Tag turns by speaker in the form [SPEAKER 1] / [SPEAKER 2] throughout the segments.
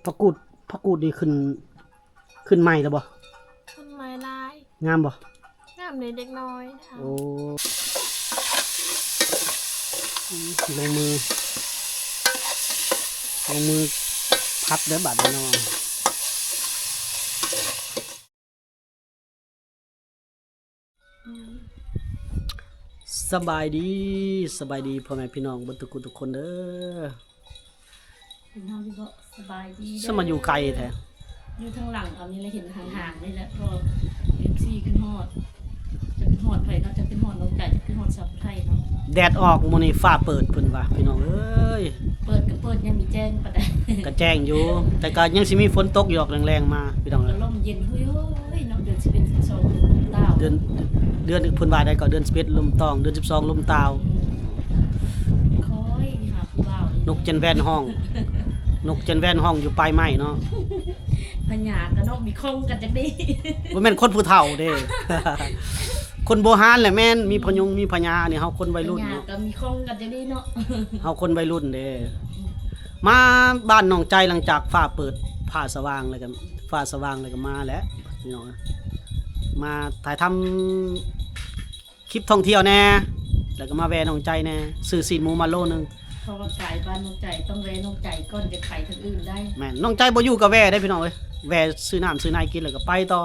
[SPEAKER 1] ผักกูดนี่ขึ้นใหม่แล้วบ่
[SPEAKER 2] ขึ้นไม้ลาย
[SPEAKER 1] งามบ่
[SPEAKER 2] งามเลยเด็กน้อย
[SPEAKER 1] โอ้ลงมือพัดเด้อบาดเนาะสบายดีพ่อแม่พี่น้องเบ่ทุกคนเด้อ
[SPEAKER 2] พี่น้องที่ก็สบายดี
[SPEAKER 1] สมาอยู่ไกลแท้
[SPEAKER 2] อยู่ทางหลังเอานี่เลยเห็นห่างๆนี่แหละพอMCขึ้นฮอดจะขึ้นฮอดไผเนาะจะขึ้นฮอดน้องไก่จะขึ้นฮอดสับไทยเนาะ
[SPEAKER 1] แดดออกมื้อนี้ฟ้าเปิดเพิ่นว่าพี่น้องเอ้ย
[SPEAKER 2] เปิดก็เปิดยังมีแจ้งปานใด
[SPEAKER 1] ก็แจ้งอยู่แต่ก็ยังสิมีฝนตกอยู่ออกแรงๆมาพี่น้องเอ้ย
[SPEAKER 2] ลมเย็นหุ้ยๆเนาะเดือน11 12ตาว
[SPEAKER 1] เดือนเพิ่นว่าได้ก็เดือน11ลมตองเดือน12ลมตาว
[SPEAKER 2] คอยหาผู้บ่าวน
[SPEAKER 1] กเจนแว่นห้องอยู่ปลายไม้เนาะ
[SPEAKER 2] พญากระนกมีคงกันจังดี
[SPEAKER 1] บ่แม่นคนผู้เฒ่าเด้ คนโบราณแหละแม่นมีพญานี่เฮาคนวัยรุ่น
[SPEAKER 2] เนาะก็มีคงกันจังดีเนาะ
[SPEAKER 1] เฮาคนวัยรุ่นเด้มาบ้านหนองใจหลังจากฟ้าเปิดฟ้าสว่างแล้วก็มาแล้วพี่น้องมาถ่ายทำคลิปท่องเที่ยวแน่แล้วก็มาแวะหนองใจแน่ซื้อซีนหมูมาโลนึง
[SPEAKER 2] เพราะว่าไก่บ้านน้องใจต้องแวะน้องใจก่อนจะไข่ทางอื่นได้
[SPEAKER 1] แม่นน้องใจบ่อยู่ก็แวะได้พี่น้องเอ้ยแวะซื้อน้ำซื้อในกินแล้วก็ไปต่อ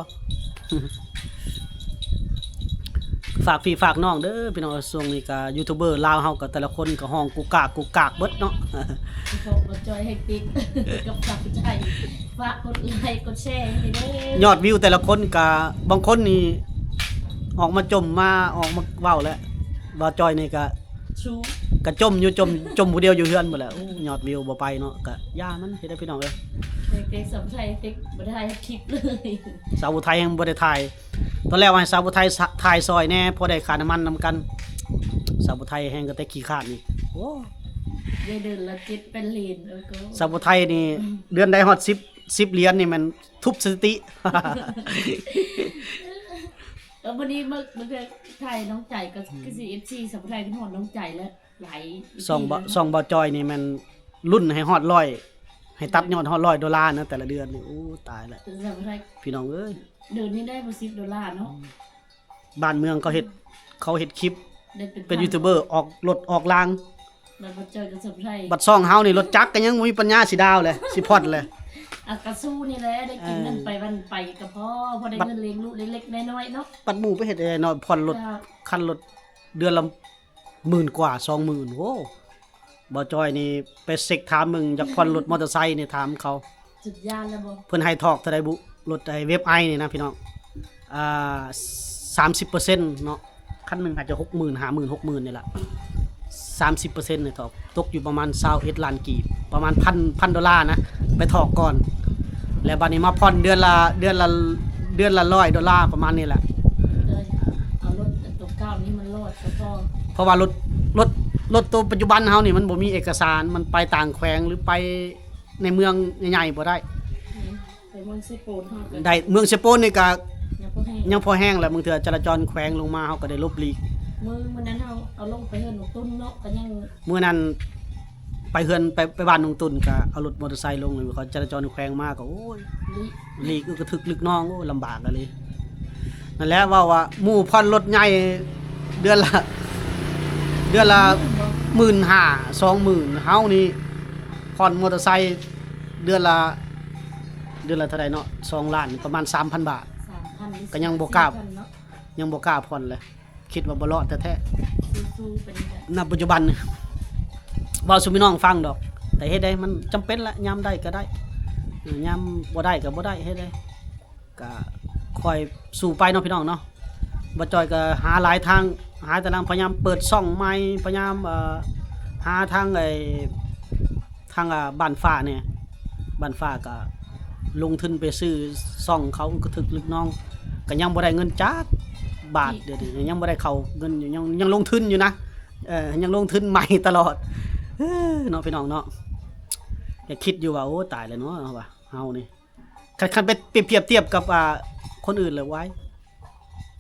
[SPEAKER 1] ฝากพี่ฝากน้องเด้อพี่น้องช่วงนี้ก็ยูทูบเบอร์ลาวเฮาก็แต่ละคนก็ห้องกุกกากเบิดเนาะ
[SPEAKER 2] ขอบ่จอยให้ติ๊กกับฝากใจฝากกดไลค์กดแชร์ให้เด้อย
[SPEAKER 1] อดวิวแต่ละคนก็บางคนนี่ออกมาเว้าแล้วบ่จอยนี่ก็
[SPEAKER 2] ชู
[SPEAKER 1] ก็จมผู้เดียวอยู่เฮือนหมดแล้วยอดวิวบ่ไปเนาะก็ย่ามันเฮ็ดได้พี่น้องเอ้ย
[SPEAKER 2] เด็กๆสมชัยติ๊กบ่ได้ถ่ายคลิปเลย
[SPEAKER 1] สาวอุทัยยังบ่ได้ถ่ายตอนแรกว่าให้สาวอุทัยถ่ายซอยแน่พอได้ค่าน้ำมันนำกันสาวอุทัยแฮงก็แต่ขี้คร้านนี่โอ้
[SPEAKER 2] ได้เดือนละ7เป็นเหรียญก็
[SPEAKER 1] สาวอุทัยนี่เดือนได้ฮอด10เหรียญนี่มันทุบสถิติ
[SPEAKER 2] แล้ววันนี้มันก็ถ่ายน้องใจก็สิ FC สมชัยขึ้นฮอดน้องใจแล้วหลาย
[SPEAKER 1] ส่องบ่จอยนี่มันรุ่นให้ฮอด100ให้ตัดยอดฮอด$100นะแต่ละเดือนนี่โอ้ตายแล้วพี่น้องเอ้ย
[SPEAKER 2] เดือนนี้ได้บ่$10เนาะ
[SPEAKER 1] บ้านเมืองเขาเฮ็ดคลิปเป็นยูทูบเบอร์ออกรถออกราง
[SPEAKER 2] บัดบ่เจอกับสมชัย
[SPEAKER 1] บัดซ่องเฮานี่รถจักรก็ยังบ่มีปัญญาสิดาวเลยสิพอดเลย
[SPEAKER 2] กระสู้นี่แหละได้กินเงินไปวันไปก็พอได้เงินเลี้ยงลูกเล็กๆน้อยๆเนาะ
[SPEAKER 1] ปัดหมู่ไปเฮ็ดน้อยผ่อนรถคันรถเดือนละ10,000กว่า 20,000โอ้บ่จอยนี่ไปเช็คถามมึงอยากผ่อนรถมอเตอร์ไซค์นี่ถามเขา
[SPEAKER 2] สุดยอดแล้วบ่
[SPEAKER 1] เพิ่นให้ทอกเท่าใดบุรถไอ้เว็บไอนี่นะพี่น้อง30% เนาะคันนึงอาจจะ 60,000 50,000 60,000นี่ล่ะ 30% นี่ทอกตกอยู่ประมาณ21ล้านกีบประมาณ$1,000นะไปทอกก่อนแล้วบัดนี้มาผ่อนเดือนละ$100ประมาณนี้แหละ
[SPEAKER 2] เอารถตัวเก่านี่มันรอดซะพอ
[SPEAKER 1] เพราะว่ารถตัวปัจจุบันเฮานี่มันบ่มีเอกสารมันไปต่างแขวงหรือไปในเมืองใหญ่ๆบ่ได้
[SPEAKER 2] ไปเมืองเซโปนเฮา
[SPEAKER 1] ได้เมืองเซโปนนี่ก็ยังพอแห้งแล้วบางเทื่อจราจรแขวงลงมาเฮาก็ได้ลบหลีก
[SPEAKER 2] มื้อนั้นเฮาเอาลงไปเฮือนหนองตุ้นเนาะก็ยัง
[SPEAKER 1] มื้อนั้นไปเฮือนไปบ้านหนองตุ่นก็เอารถมอเตอร์ไซค์ลงเลยเขาจราจรแขวงมาก็โอ้ยหลีกก็ถึกลึกน้องโอ้ลำบากอะเลยนั่นแหละว่าหมู่ผ่อนรถใหญ่เดือนละ15,000 20,000เฮานี่ผ่อนมอเตอร์ไซค์เดือนละเท่าใดเนาะ2ล้านประมาณ 3,000 บาทก็ยังบ่กล้าผ่อนเลยคิดว่าบ่รอดแท้
[SPEAKER 2] ๆเป็น
[SPEAKER 1] ณปัจจุบันเว้าสู่พี่น้องฟังดอกแต่เฮ็ดได้มันจำเป็นละยามได้ก็ได้ยามบ่ได้ก็บ่ได้เฮ็ดได้ก็ค่อยสู้ไปเนาะพี่น้องเนาะบ่จอยก็หาหลายทางหาแต่ละพยายามเปิดช่องใหม่พยายามหาทางบ้านฟ้าเนี่ยบ้านฟ้าก็ลงทุนไปซื้อช่องเขาก็ถึกลึกน้องก็ยังบ่ได้เงินจักบาทเดี๋ยวนี้ยังบ่ได้เข้าเงินอยู่ยังลงทุนอยู่นะยังลงทุนใหม่ตลอดเนาะพี่น้องเนาะอย่าคิดอยู่ว่าโอ้ตายแล้วเนาะว่าเฮานี่คันไปเปรียบเทียบกับคนอื่นเลยไว้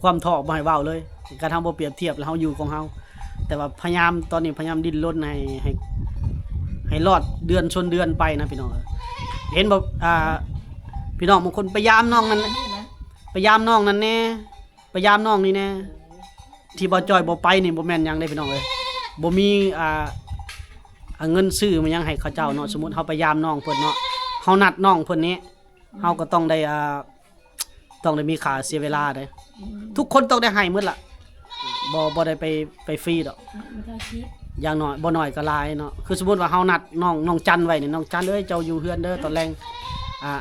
[SPEAKER 1] ความท้อบ่ให้เว้าเลยการทำบ่เปรียบเทียบแล้วเฮาอยู่ของเฮาแต่ว่าพยายามตอนนี้พยายามดิ้นรนให้รอดเดือนชนเดือนไปนะพี่น้อง เห็นบ่พี่น้องบางคนไปยามน้องนั่น
[SPEAKER 2] นี่นะ
[SPEAKER 1] ไปยามน้องนั่นแน่ไปยามน้องนี่แน่ที่บ่จอยบ่ไปนี่บ่แม่นหยังเด้พี่น้องเอ้ยบ่มีเงินซื้อมันยังให้เขาเจ้าเนาะสมมุติเฮาไปยามน้องเพิ่นเนาะเฮานัดน้องเพิ่นนี้เฮาก็ต้องได้ต้องได้มีค่าเสียเวลาเด้ทุกคนต้องได้ให้หมดล่ะบ่ได้ไปฟรีดอก
[SPEAKER 2] มันก็คิด
[SPEAKER 1] อย่างน้อยบ่น้อยก็หลายเนาะคือสมมุติว่าเฮานัดน้องจันไว้นี่น้องจันเอ้ยเจ้าอยู่เฮือนเด้อตอนแรง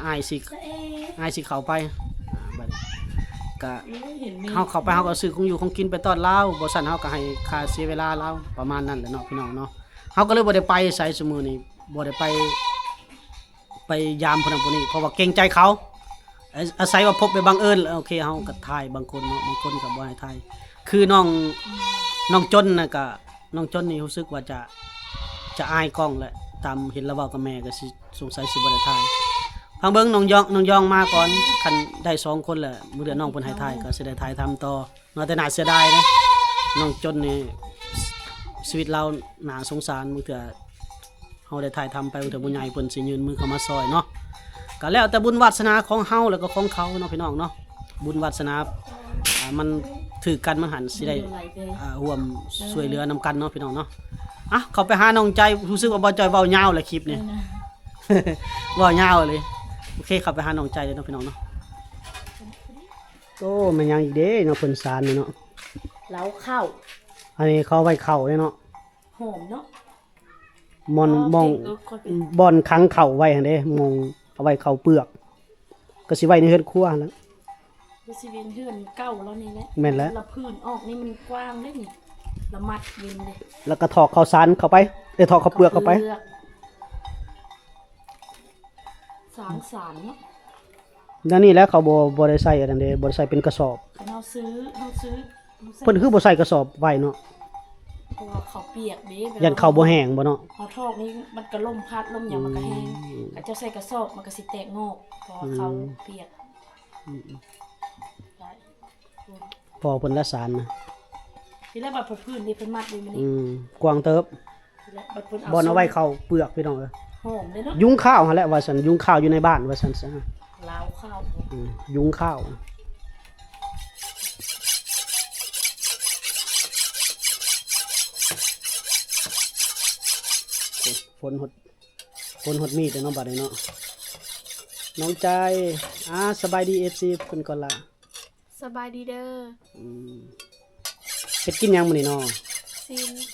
[SPEAKER 1] อ้ายสิ
[SPEAKER 2] จะเอ๊ะ
[SPEAKER 1] อ้ายสิเข้าไปบัดนี้ก็
[SPEAKER 2] เห็นมี
[SPEAKER 1] เฮาเข้าไปเฮาก็ซื้อของอยู่ของกินไปต้อนลาวบ่ซั่นเฮาก็ให้ค่าเสียเวลาลาวประมาณนั้นแหละเนาะพี่น้องเนาะเฮาก็เลยบ่ได้ไปไสซุมื้อนี้บ่ได้ไปยามพุ่นน่ะพุ่นนี้เพราะว่าเกรงใจเขาอาศัยว่าพบไปบังเอิญโอเคเฮาก็ถ่ายบางคนเนาะบางคนก็บ่ให้ถ่ายคือน้องจนน่ะก็น้องจนนี่รู้สึกว่าจะอายกล้องแหละตามเห็นแล้วเว้ากับแม่ก็สิสงสัยสิบ่ได้ถ่ายพังเบิ่งน้องยองมาก่อนคันได้2คนแหละมื้อเดือนน้องเพิ่นให้ถ่ายก็สิได้ถ่ายทำต่อเนาะแต่น่าเสียดายนะน้องจนนี่ชีวิตเราน่าสงสารมื้อเทื่อเฮาได้ถ่ายทำไปมื้อเทื่อผู้ใหญ่เพิ่นสิยืนมือเข้ามาซอยเนาะก็แล้วแต่บุญวาสนาของเฮาแล้วก็ของเขาเนาะพี่น้องเนาะบุญวาสนามันถือกันมันหันสิได้
[SPEAKER 2] ไหลไป
[SPEAKER 1] ร่วมช่วยเหลือนำกันเนาะพี่น้องเนาะอ่ะเขาไปหาน้องใจรู้สึกว่าบ่จอยเว้ายาวเลยคลิปนี่
[SPEAKER 2] นะ
[SPEAKER 1] เว้ายาวเลยโอเคเข้าไปหาน้องใจเลยเนาะพี่น้องเนาะโอ้มันยังอีกเด้เนาะเพิ่นสารนี่เนาะ
[SPEAKER 2] เล้าข้าว
[SPEAKER 1] อันนี้เขาเอาไว้เข้าเด้เนาะ
[SPEAKER 2] หอมเนาะ
[SPEAKER 1] มองบ่อนขังเข้าไว้หั่นเด้มองเอาไว้เข้าเปลือกก็สิไว้ในเฮือนครัวแล้ว
[SPEAKER 2] คือสิเวียนเฮือนเก่าแล้วนี่แหละ
[SPEAKER 1] แม่นแล้ว
[SPEAKER 2] ละพื้นออกนี่มันกว้างเลยนี่ละมัดเย็นเลย
[SPEAKER 1] แล้วก็ถอกข้าวสารเข้าไปถอกข้าวเปลือกเข้าไป
[SPEAKER 2] สางสารเนาะ
[SPEAKER 1] นั่นนี่แหล้วเขาบ่ได้ใส่อันนั้นเด้บ่ได้ใส่เป็นกระสอบ
[SPEAKER 2] เราซื้อ
[SPEAKER 1] เพิ่นคือบ่ใส่กระสอบไว้เนาะ
[SPEAKER 2] เพราะว่าเขาเปียกเด้
[SPEAKER 1] ยันเขาบ่แห้งบ่เนาะ
[SPEAKER 2] เขาทอกนี่มันก็ล่มพัดล่มหยังมันก็แห้งก็จะใส่กระสอบมันก็สิแตกงอกเพราะว่าเขาเปียกได้
[SPEAKER 1] พอเพิ่นละสารนะ
[SPEAKER 2] ทีแรกบัดเพิ่นพื้นนี่เพิ่นมัดนี่มันนี่
[SPEAKER 1] กวางเติบ
[SPEAKER 2] ทีแรกบัดเพิ่น
[SPEAKER 1] บ่อนเอาไว้เข้าเปลือกพี่น้องเอ้ย
[SPEAKER 2] หอมเลยเนาะ
[SPEAKER 1] ยุงข้าวหั่นแหละว่าซั่นยุงข้าวอยู่ในบ้านว่าซั่นซะ
[SPEAKER 2] ลาวข้าว
[SPEAKER 1] ยุงข้าวฝนหดมีดเด้อเนาะบัดนี้เนาะน้องใจสบายดี FC เพิ่นก่อนล่ะ
[SPEAKER 3] สบายดีเด้อ
[SPEAKER 1] เฮ็ดกินหยังมื้อนี้เนาะ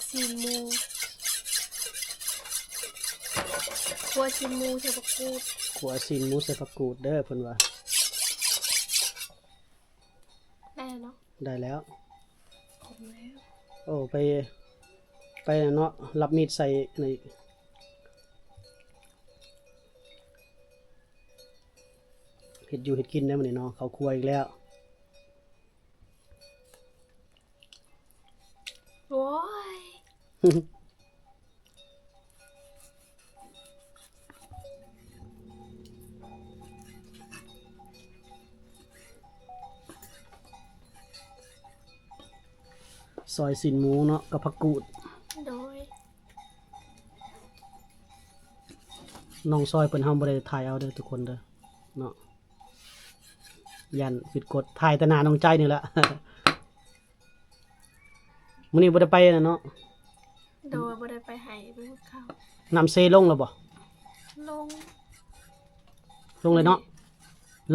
[SPEAKER 3] ซีนหมูครัวซีนหมูใส่บักกูด
[SPEAKER 1] ขัวซีนหมูใส่ผักกูดเด้อเพิ่นว่า
[SPEAKER 3] ได้แล้วเนาะ
[SPEAKER 1] ได้แล้ว
[SPEAKER 3] ขอบแล้ว
[SPEAKER 1] โอ้ไปเนาะรับมีดใส่ในเฮ็ดอยู่เฮ็ดกินได้มื้อนี้เนาะเขาครัวอีกแล้ว
[SPEAKER 3] โอ้ย
[SPEAKER 1] ซอยสินหมูเนาะกับผักกูด
[SPEAKER 3] โดย
[SPEAKER 1] น้องซอยเพิ่นเฮาบ่ได้ถ่ายเอาเด้อทุกคนเด้อเนาะยันผิดกฎถ่ายแต่หน้าน้องใจนี่แหละ มื้อนี้บ่ได้ไปนะเนาะ
[SPEAKER 3] โดยบ่ได้ไปให้ไปหุบข้าว
[SPEAKER 1] น้ำเซลงแล้วบ่
[SPEAKER 3] ลง
[SPEAKER 1] ลงเลยเนาะ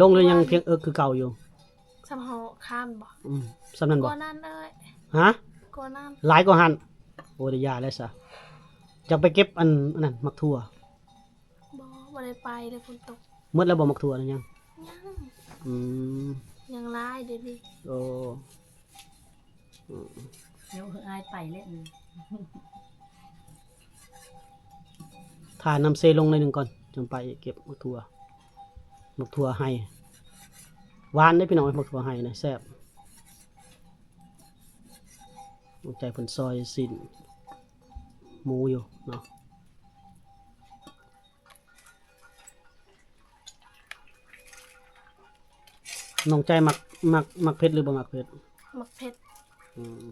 [SPEAKER 1] ลงเลยยังเพียงคือเก่าอยู่
[SPEAKER 3] สำเฮาข้ามบ่
[SPEAKER 1] สำนั้น
[SPEAKER 3] ก
[SPEAKER 1] บ่
[SPEAKER 3] ว่านั้นเอ้ย
[SPEAKER 1] ฮะ
[SPEAKER 3] กว่านั้น
[SPEAKER 1] หลายกว่าหันโอ้ได้ยาแล้วซะจะไปเก็บอันนั้นมักถั่ว
[SPEAKER 3] บ่ได้ไปเลยฝนตก
[SPEAKER 1] หมดแล้วบ่มักถั่วนั่นยัง
[SPEAKER 3] ยัง
[SPEAKER 1] อืม
[SPEAKER 3] ยังร้ายเดี๋ยวนี้
[SPEAKER 1] โอ้
[SPEAKER 2] เดี๋ยวอายไปเล่น
[SPEAKER 1] ทาน้ำเซลงหน่อยหนึงก่อนจังไปเก็บมักถั่วให้หวานได้อพี่น้องมักถั่วให้นะแซ่บน้องใจเพิ่นซอยสิ้นหมูอยู่เนาะน้องใจมักเผ็ดหรือบ่มักเผ็ด
[SPEAKER 3] มักเผ็ด
[SPEAKER 1] อืม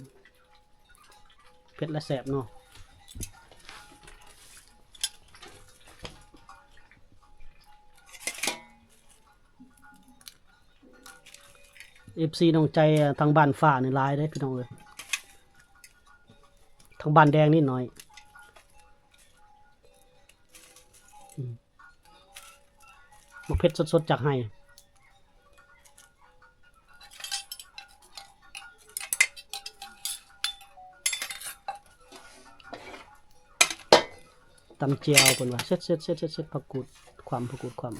[SPEAKER 1] เผ็ดและแซ่บเนาะ FC น้องใจทางบ้านฟ้านี่หลายเด้พี่น้องเอ้ยทางบ้านแดงนิดหน่อยมะเพ็ดสดๆจากไห้ตำเจียวเพิ่นว่าเซ็ดผักกูดความ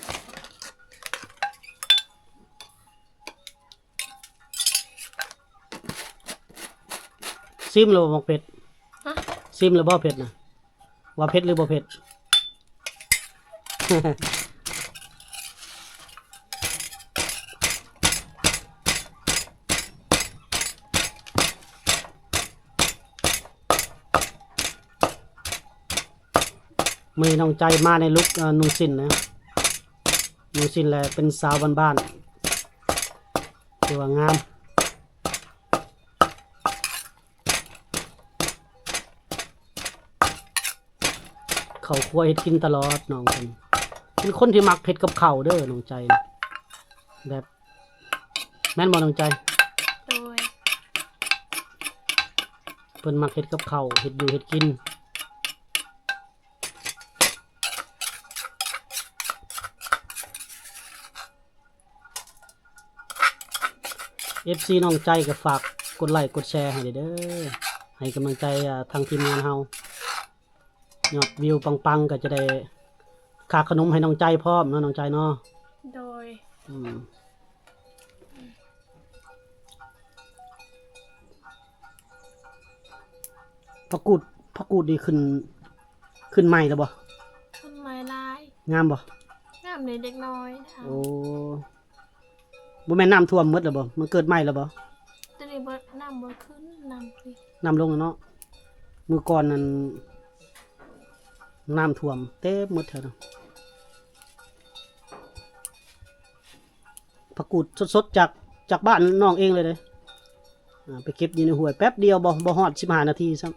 [SPEAKER 1] ซิมแล้วบ่เผ็ด
[SPEAKER 3] ฮะ
[SPEAKER 1] ซิมแล้วบ่เผ็ดนะว่าเผ็ดหรือบ่เผ็ด มือน้องใจมาในลุคนุ่งสิ้นนะนุ่งสิ้นแหละเป็นสาวบ้านๆถือว่างามเขาวคั่วเฮ็ดกินตลอดน้องเป็นคนที่มักเฮ็ดกับข้าวเด้อน้องใจนะแบบแม่นบ่น้องใจ
[SPEAKER 3] โดย
[SPEAKER 1] เพิ่นมักเฮ็ดกับข้าวเฮ็ดอยู่เฮ็ดกินFC น้องใจก็ฝากกดไลค์กดแชร์ให้เด้อให้กำลังใจทางทีมงานเฮายอดวิวปังๆก็จะได้ค่าขนมให้น้องใจพร้อมเนาะน้องใจเนาะ
[SPEAKER 3] โดย
[SPEAKER 1] ผักกูดดีขึ้นใหม่แล้วบ่
[SPEAKER 3] ต้นไม้ลาย
[SPEAKER 1] งามบ่
[SPEAKER 3] งามในเด็กน้อยนะคะ
[SPEAKER 1] โอ้บ่แม่นน้ำท่วมหมดแล้วบ่มันเกิดใหม่แล้วบ่
[SPEAKER 3] ตอนนี้บ่น้ำบ่ขึ้นน้ำขึ้น
[SPEAKER 1] น้ำลงแล้วเนาะมื้อก่อนนั้นน้ำท่วมเต็มหมดแถวนั้นผักกูดสดๆจากบ้านน้องเองเลยเด้ไปเก็บอยู่ในห้วยแป๊บเดียวบ่ฮอด15นาทีซ้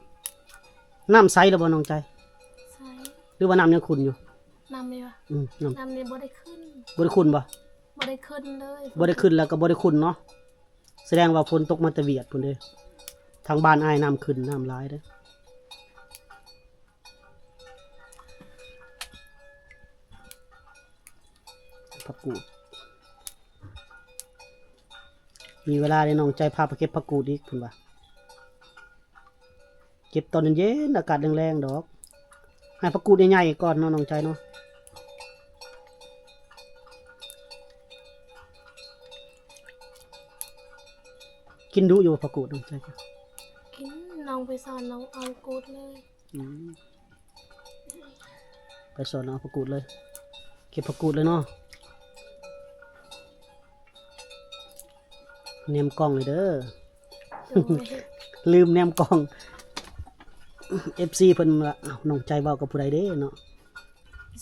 [SPEAKER 1] ำน้ำใสแล้วบ่น้องใจ
[SPEAKER 3] ใช่
[SPEAKER 1] หรือว่าน้ำยังขุ่นอยู่
[SPEAKER 3] น้ำนี่วะ
[SPEAKER 1] น้
[SPEAKER 3] น้ำนี่บ่ได้ขึ้น
[SPEAKER 1] ำบ่ได้ขุ่นบ่
[SPEAKER 3] บ่ได้ขึ้นเลย
[SPEAKER 1] บ่ได้ขึ้นแล้วก็บ่ได้ขุ่นเนาะแสดงว่าฝนตกมาแต่เวียดพุ่นเด้ทางบ้านอ้ายน้ำขึ้นน้ำหลายเด้ผักกูดมีเวลาได้น้องใจพาไปเก็บผักกูดอีกพุ่นว่าเก็บตอนเย็นๆอากาศแรงๆดอกให้ผักกูดใหญ่ๆก่อนเนาะน้องใจเนาะกินดุอยู่ผักกูดน้องใจจ้ะ
[SPEAKER 3] กินน้องไปสอนน้องเอากูดเลย
[SPEAKER 1] ไปสอนเอาผักกูดเลยเก็บผักกูดเลยเนาะแนมกล้องเลยเด้อ
[SPEAKER 3] โดย
[SPEAKER 1] ลืมแนมกล้อง FC เพิ่นว่าอ้าวน้องใจเว้ากับผู้ใดเด้เนาะ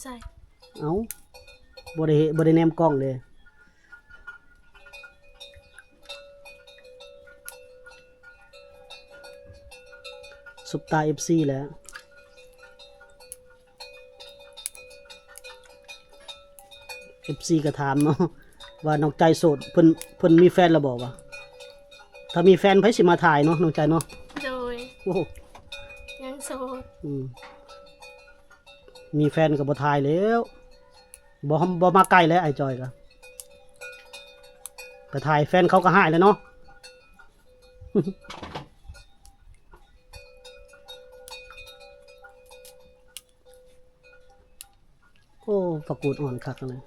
[SPEAKER 3] ใส่
[SPEAKER 1] เอ้าบ่ได้แนมกล้องเลยซุปตา FC แหล้ว FC ก็ถามเนาะว่าน้องใจโสดเพิ่นมีแฟนแล้วบ่วะถ้ามีแฟนไผสิมาถ่ายเนาะน้องใจเนาะ
[SPEAKER 3] โดย
[SPEAKER 1] โอ้โห
[SPEAKER 3] ยังโสด
[SPEAKER 1] มีแฟนก็บ่ถ่ายแล้วบ่มาใกล้แล้วไอ้จอยก็ไปถ่ายแฟนเขาก็หายแล้วเนาะ โอ้ผักกูดอ่อนคักเลย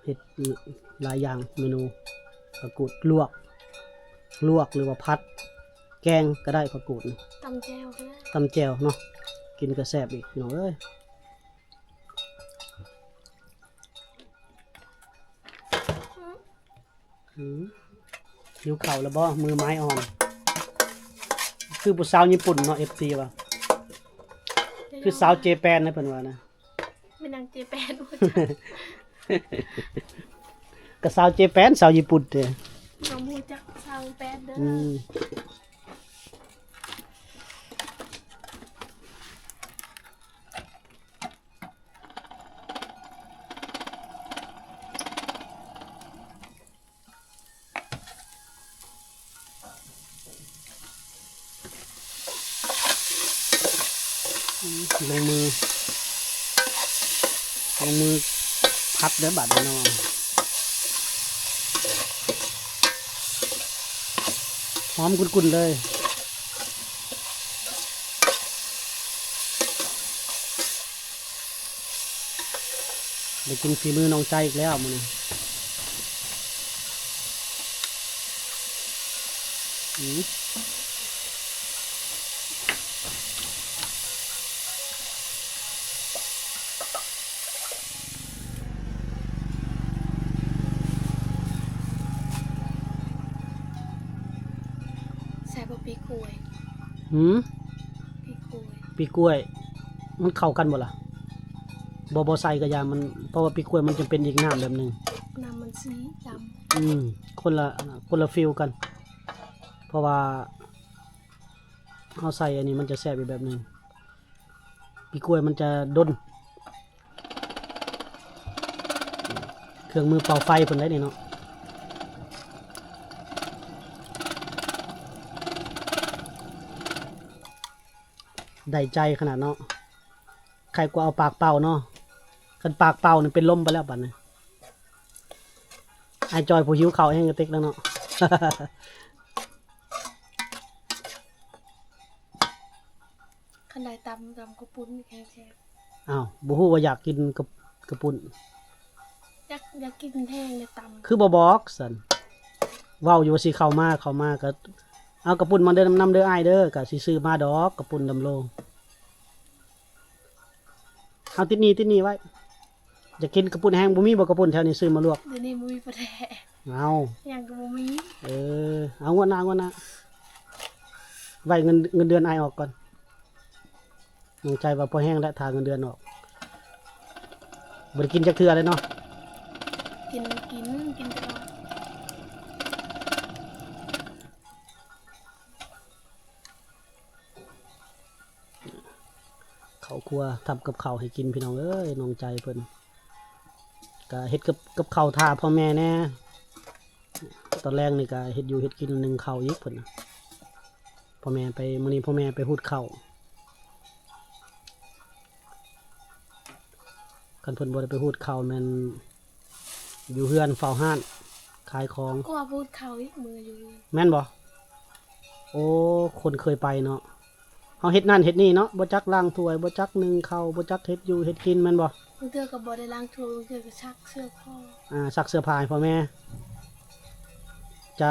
[SPEAKER 1] เฮ็ดหลายอย่างเมนูผักกูดลวกหรือว่าพัด แกงก็ได้ผักกูดนี่
[SPEAKER 3] ตำแจวก็ได้
[SPEAKER 1] ตำแจ่วเนาะกินก็แซ่บอีกพี่น้องเอ้ยหิวเข่าวแล้วบ่มือไม้อ่อน คือผู้สาวญี่ปุ่นเนาะ FC ว่ะคือสาวเจแปนนะเพิ่นว่านะ
[SPEAKER 3] เป็นนางเจแปนว่า
[SPEAKER 1] ก็สาวเจแปนสาวญี่ปุ่นเด้อ
[SPEAKER 3] น้องมูจักสาวแปดเด้อ
[SPEAKER 1] อืม ลงมือพัดเด้อบัดนี้เนาะหอมกุ่นๆเลยได้กินฝีมือน้องใจอีกแล้วมื้อนี้
[SPEAKER 3] ใส่บะปีกล้วย
[SPEAKER 1] หืม
[SPEAKER 3] ปีกล้วย
[SPEAKER 1] ปีกล้วยมันเข้ากันบ่ล่ะบ่ใส่กระยามันเพราะว่าปีกล้วยมันจะเป็นอีกน้ำแบบหนึง
[SPEAKER 3] น้ำมันสีด
[SPEAKER 1] คนละฟิลกัน เพราะว่าเอาใส่อันนี้มันจะแซ่บอีกแบบหนึงปีกล้วยมันจะด้นเครื่องมือเป่าไฟเพิ่นได้นี่เนาะได้ใจขนาดเนาะใครกว่าเอาปากเป่าเนาะคันปากเป่านี่เป็นลมไปแล้วบัดนี้ไอ้จอยผู้หิวข้าวแห้งกระติกแล้วเนาะ
[SPEAKER 3] ำขันได้ตำกระปุ้นแค่แซ่บ
[SPEAKER 1] อ้าวบ่ฮู้ว่าอยากกินกระปุ่น
[SPEAKER 3] อยากกินแห้งเลยต
[SPEAKER 1] คือบ่บอกซั่นเว้าอยู่ว่าสิเข้ามาก็เอากระปุ่นมาเด้อนำเด้ออ้ายเด้อก็สิซื้อมาดอกกระปุ่นดำโลเอาติดนี่ไว้จะกินกระปุ่นแห้งบ่มีบ่กระปุ่นแถวนี้ซื้อมาลวก
[SPEAKER 3] ำเดี๋ยวนี้มุ้ยประแทะ
[SPEAKER 1] เอา
[SPEAKER 3] อย่างกับมุ้ย
[SPEAKER 1] เอางวดหน้าไว้เงินเดือนอ้ายออกก่อนน้องใจว่าพอแห้งแล้วทาเงินเดือนออกบ่ได้กินจักเทื่อเลยเนาะ
[SPEAKER 3] กินตลอด
[SPEAKER 1] ข้าวครัวทำกับข้าวให้กินพี่น้องเอ้ยน้องใจเพิ่นก็เฮ็ดกับข้าวท่าพ่อแม่แน่ตอนแรกนี่ก็เฮ็ดอยู่เฮ็ดกินนึ่งข้าวอีกเพิ่นน่ะพ่อแม่ไปมื้อนี้พ่อแม่ไปฮูดข้าวคันเพิ่นบ่ได้ไปฮูดข้าวแม่นอยู่เฮือนเฝ้าห้านขายของ
[SPEAKER 3] ก็ว่าพูดเขาอีกมืออยู่
[SPEAKER 1] แม่นบ่โอ้คนเคยไปเนาะเฮาเฮ็ดนั่นเฮ็ดนี่เนาะบ่จักล้างถ้วยบ่จักนึ่งข้าวบ่จักเฮ็ดอยู่เฮ็ดกินแม่นบ่
[SPEAKER 3] บางเทื่อกับบอได้ล้างถ้วยบางเทื่อก็ชักเสื้อพ่อ
[SPEAKER 1] ซักเสื้อผ้าให้พ่อแม่จะ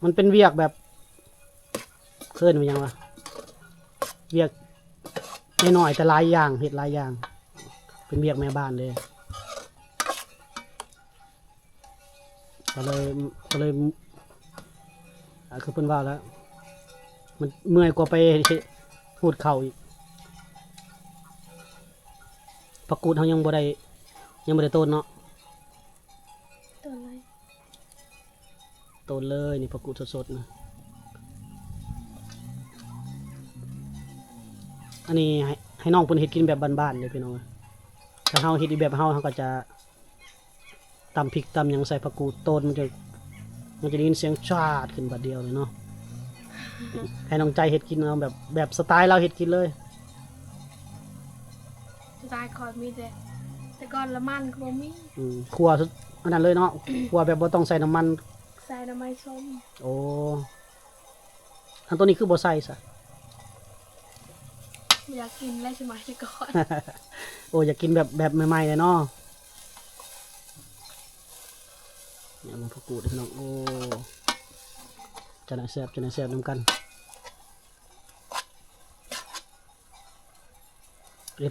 [SPEAKER 1] มันเป็นเวียกแบบเคลื่อนไปยังวะเวียกน้อยๆแต่หลายอย่างเฮ็ดหลายอย่าง เป็นเวียกแม่บ้านเลยก็เลยคือเพิ่นว่าแล้ว มันเมื่อยกว่าไปหูดเข่าอีกผักกูดเขายังบ่ได้ต้นเนาะ
[SPEAKER 3] ตัวอะไร
[SPEAKER 1] ต้นเลยนี่ผักกูดสดๆนะอันนี้ให้น้องเพิ่นเฮ็ดกินแบบบ้านๆเลยพี่น้องถ้าเฮาเฮ็ดอีกแบบเฮาก็จะตำพริกตำหยังใส่ผักกูดต้นมันจะได้ยินเสียงชาดขึ้นบัดเดียวเลยเนาะ ให้น้องใจเฮ็ดกินเอาแบบสไตล์เราเฮ็ดกินเลย
[SPEAKER 3] สไตล์คอยมีแต่ก่อนละมันก็บ่มี
[SPEAKER 1] ครัวสุดอันนั้นเลยเนาะครัวแบบบ่ต้องใส่น้ำมัน
[SPEAKER 3] ใส่น้ำมันส้ม
[SPEAKER 1] โอ้อันตัวนี้คือบ่ใส่ซะ
[SPEAKER 3] อยากกินแล้วใช่ไหมแต่ก่อน
[SPEAKER 1] โอ้อยากกินแบบใหม่ๆเลยเนาะเนี่ยมันผักกูดพี่น้องโอ้จะน่าแซ่บนำกัน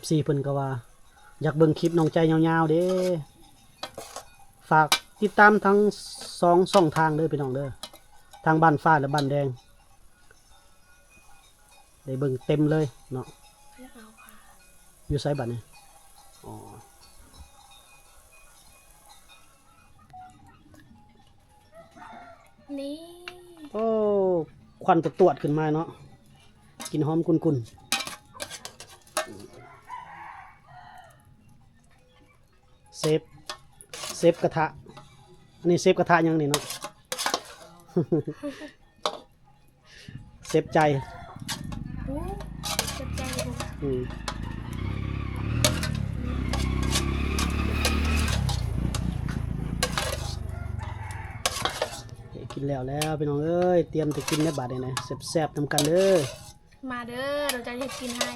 [SPEAKER 1] FC เพิ่นก็ว่าอยากเบิ่งคลิปน้องใจยาวๆเด้ฝากติดตามทั้ง2ช่องทางเด้อพี่น้องเด้อทางบ้านฟ้าและบ้านแดงได้เบิ่งเต็มเลยเนาะ
[SPEAKER 3] อยากเอาค่ะ
[SPEAKER 1] อยู่ไสบัดนี้อ๋อ
[SPEAKER 3] นี่
[SPEAKER 1] โอ้ควันตวดๆขึ้นมาเนาะกลินหอมกุ่นๆเซฟกระทะอันนี้เซฟกระทะยังนี่เนาะ เซฟใจ
[SPEAKER 3] โอ้เจ็บใจเลย
[SPEAKER 1] อืม กินแล้วพี่น้องเอ้ยเตรียมจะกินในบาดนี้นะแซ่บๆนำกันเด้อ
[SPEAKER 3] มาเด้อเราจะเฮ็ดกินให้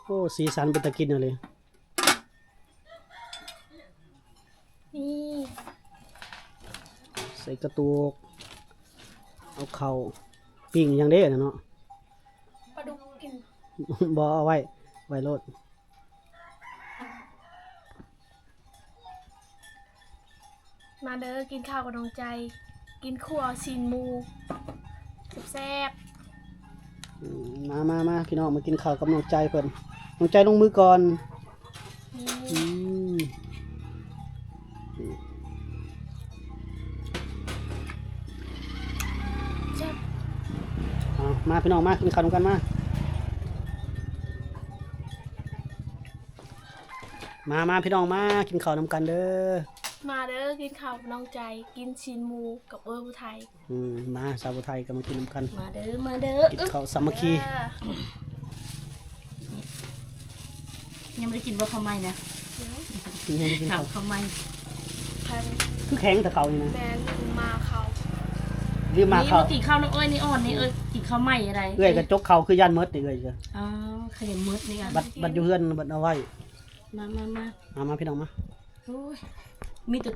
[SPEAKER 1] โอ้สีสันเป็นตะกินเอาเลย
[SPEAKER 3] นี่
[SPEAKER 1] ใส่กระตุกเอาเข่าปิ้งอย่างเด้นะเนาะ
[SPEAKER 3] ปลาดุกกิน
[SPEAKER 1] บ่เอาไว้โลด
[SPEAKER 3] มาเด้อกินข้าวกับน้องใจ กินขั่วซีนหมูแซ่บ
[SPEAKER 1] มาพี่น้องมากินข้าวกับน้องใจเพิ่นน้องใจลงมือก่อน
[SPEAKER 3] ๆนี่
[SPEAKER 1] อืม
[SPEAKER 3] แซ่บ
[SPEAKER 1] เอามาพี่น้องมากินข้าวนำกันมาพี่น้องมากินข้าวนำกันเด้อ
[SPEAKER 3] มาเด้อกินข้าวกับน้องใจ กินซีนหมูกับผู้ไทย
[SPEAKER 1] มาสาวไทยก็มากินนำกัน
[SPEAKER 2] มาเด้อมาเด้อ
[SPEAKER 1] กินข้าวสามัคคี
[SPEAKER 2] ยังไม่ได้กินว่าข้าวไหม้นะ
[SPEAKER 1] กินให้กิน
[SPEAKER 2] ถาม
[SPEAKER 1] ข้าว
[SPEAKER 2] ข้าวไหม้
[SPEAKER 3] แพง
[SPEAKER 1] คือแข็งแต่เขานี่นะ
[SPEAKER 3] แบนมาเขา
[SPEAKER 1] รีบมา
[SPEAKER 2] นี่
[SPEAKER 1] เขา
[SPEAKER 2] กินข้าวน้องเอ้ยนี่อ่อนนี่เอ้ยกินข้าวไหม้อะไร
[SPEAKER 1] เอื้อยกระจกเขาคือย่านมดนี่เอื้อยจ้ะ
[SPEAKER 2] อ๋อขยันมืดนี่อ่ะ
[SPEAKER 1] บัดอยู่เฮือนบัดเอาไว้
[SPEAKER 2] มา
[SPEAKER 1] มาพี่น้องมา
[SPEAKER 2] โอ้ยมีแต่